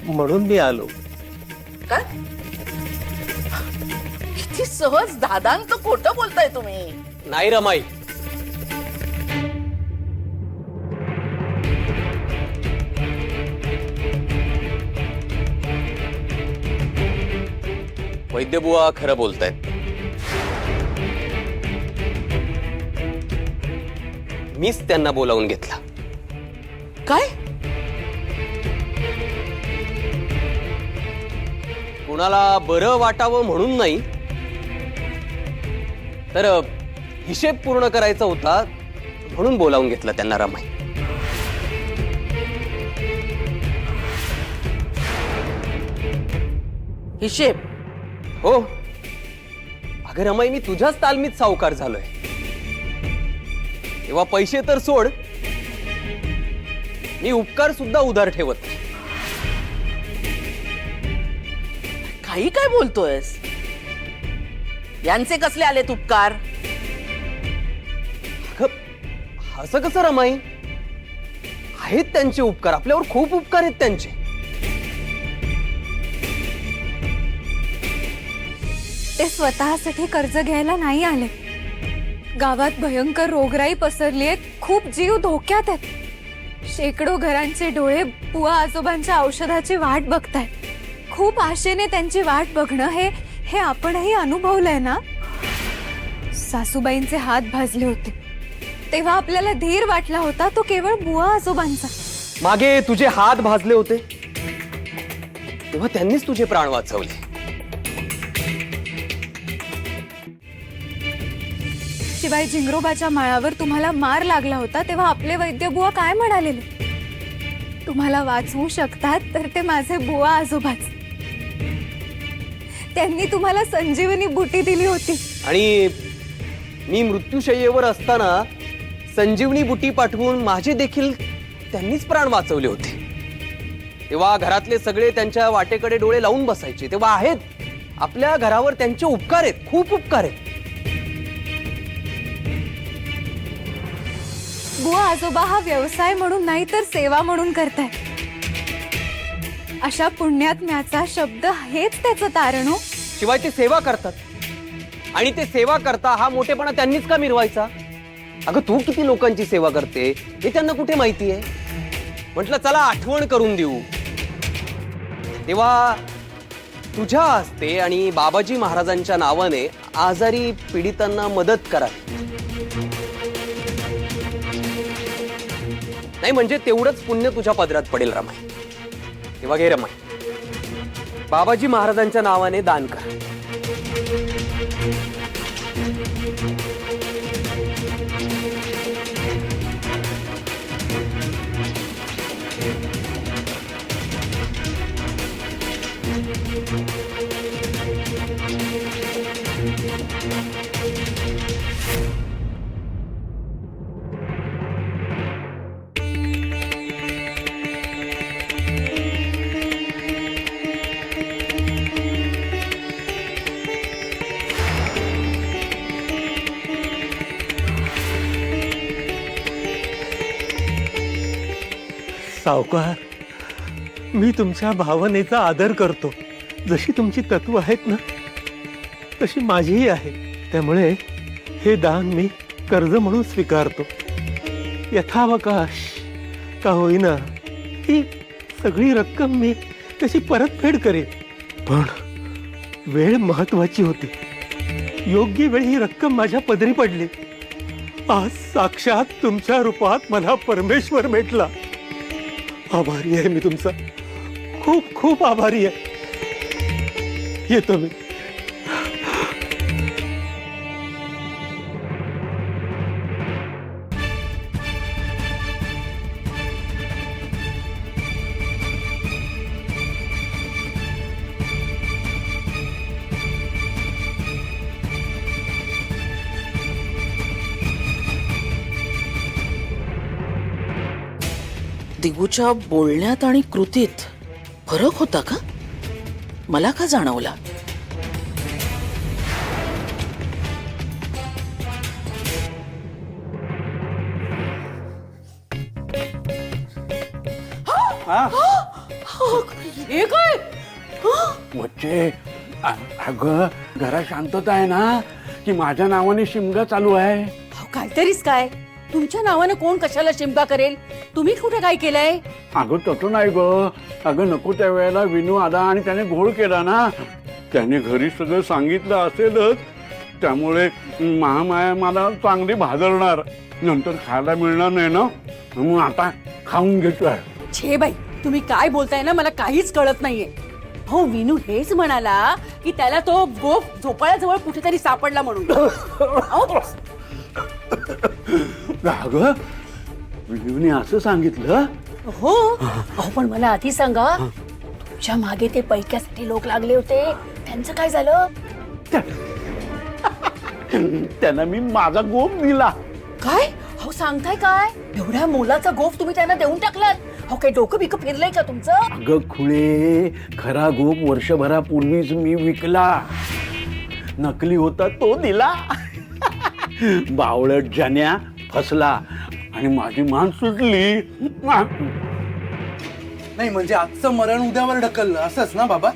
म्हणून मी आलो. काय किती सहज दादांत खोटं बोलताय तुम्ही. नाही रमाई, वैद्यबुवा खरं बोलतायत. मीच त्यांना बोलावून घेतला. काय कुणाला बरं वाटावं म्हणून नाही, तर हिशेब पूर्ण करायचा होता म्हणून बोलावून घेतला त्यांना रमाई. हिशेब? हो अगं रमाई, मी तुझ्याच तालमीत सावकार झालोय. तेव्हा पैसे तर सोड, मी उपकार सुद्धा उधार ठेवत नाही. काही काय बोलतोयस? यांचे कसले आलेत उपकार? अगं, असं कसं रमाई? आहेत त्यांचे उपकार, आपल्यावर खूप उपकार आहेत त्यांचे. ते स्वतःसाठी कर्ज घ्यायला नाही आले. गावात भयंकर रोगराई पसरली आहे, खूप जीव धोक्यात आहेत. शेकडो घरांचे डोळे बुवा आजोबांच्या औषधाची वाट बघतायत. खूप आशेने त्यांची वाट बघणं हे आपणही अनुभवलंय ना. सासूबाईंचे हात भाजले होते तेव्हा आपल्याला धीर वाटला होता, तो केवळ बुवा आजोबांचा. मागे तुझे हात भाजले होते तेव्हा त्यांनीच तुझे प्राण वाचवले. शिवाय झिंगरोबाच्या माळावर तुम्हाला मार लागला होता तेव्हा आपले वैद्यबुवा काय म्हणालेले? तुम्हाला वाचवू शकतात तर ते माझे बुवा आजोबाच. त्यांनी तुम्हाला संजीवनी बुटी दिली होती. आणि मी मृत्यूशय्येवर असताना संजीवनी बुटी पाठवून माझे देखील त्यांनीच प्राण वाचवले होते. तेव्हा घरातले सगळे त्यांच्या वाटेकडे डोळे लावून बसायचे. तेव्हा आहेत आपल्या घरावर त्यांचे उपकार आहेत, खूप उपकार आहेत. बुवा आजोबा हा व्यवसाय म्हणून नाही तर सेवा म्हणून करताय. अशा पुण्यात्म्याचा शब्द हेच त्याचं तारण हो. शिवाय ते सेवा करतात, आणि ते सेवा करता हा मोठेपणा त्यांनीच का मिरवायचा? अगं तू किती लोकांची सेवा करते हे त्यांना कुठे माहिती आहे? म्हटलं चला आठवण करून देऊ. तेव्हा तुझ्या हस्ते आणि बाबाजी महाराजांच्या नावाने आजारी पीडितांना मदत करा. नाही म्हणजे तेवढंच पुण्य तुझ्या पदरात पडेल रमाई. तेव्हा घे रमाई, बाबाजी महाराजांच्या नावाने दान कर. सावकार, मी तुमच्या भावनेचा आदर करतो. जशी तुमची तत्व आहेत ना तशी माझीही आहे. त्यामुळे हे दान मी कर्ज म्हणून स्वीकारतो. यथावकाश का होईना ही सगळी रक्कम मी त्याची परतफेड करेन. पण वेळ महत्वाची होती. योग्य वेळी ही रक्कम माझ्या पदरी पडली. आज साक्षात तुमच्या रूपात मला परमेश्वर भेटला. आभारी आहे मी तुमचा, खूप खूप आभारी आहे. येतो मी. दिगूच्या बोलण्यात आणि कृतीत फरक होता का? मला का जाणवला? हे काय? वच्चे अगं घरात शांतता आहे ना की माझ्या नावाने शिमगा चालू आहे. अहो, काहीतरीच काय तुमच्या नावाने कोण कशाला शिमगा करेल? तुम्ही कुठे काय केलंय? अगं तसं नाही ग. अगं नको त्या वेळेला विनू आला आणि त्याने घोळ केला ना. त्याने घरी सगळं सांगितलं असेलच. त्यामुळे महामाया मला चांगली भाजरणार, नंतर खायला मिळणार नाही ना, म्हणून आता खाऊन घेतोय. छे बाई, तुम्ही काय बोलताय ना मला काहीच कळत नाहीये. हो, विनू हेच म्हणाला की त्याला तो गोफ झोपाळ्याजवळ कुठेतरी सापडला म्हणून. अहो, अगं विनूने असं सांगितलं? हो. अहो, पण मला आधी सांगा, तुमच्या मागे ते पैक्यासाठी लोक लागले होते, त्यांचं काय झालं? त्यांना मी माझा गोप दिला. काय? अहो, सांगताय काय? एवढ्या मोलाचा गोफ तुम्ही त्यांना देऊन टाकलात? अहो, काही डोकं बिकं फिरलंय का तुमचं? अगं खुळे, खरा गोप वर्षभरापूर्वीच मी विकला. नकली होता तो दिला. बावळट जाण्या फसला आणि माझी मान सुटली. नाही म्हणजे आजचं मरण उद्यावर ढकललं असंच ना बाबा?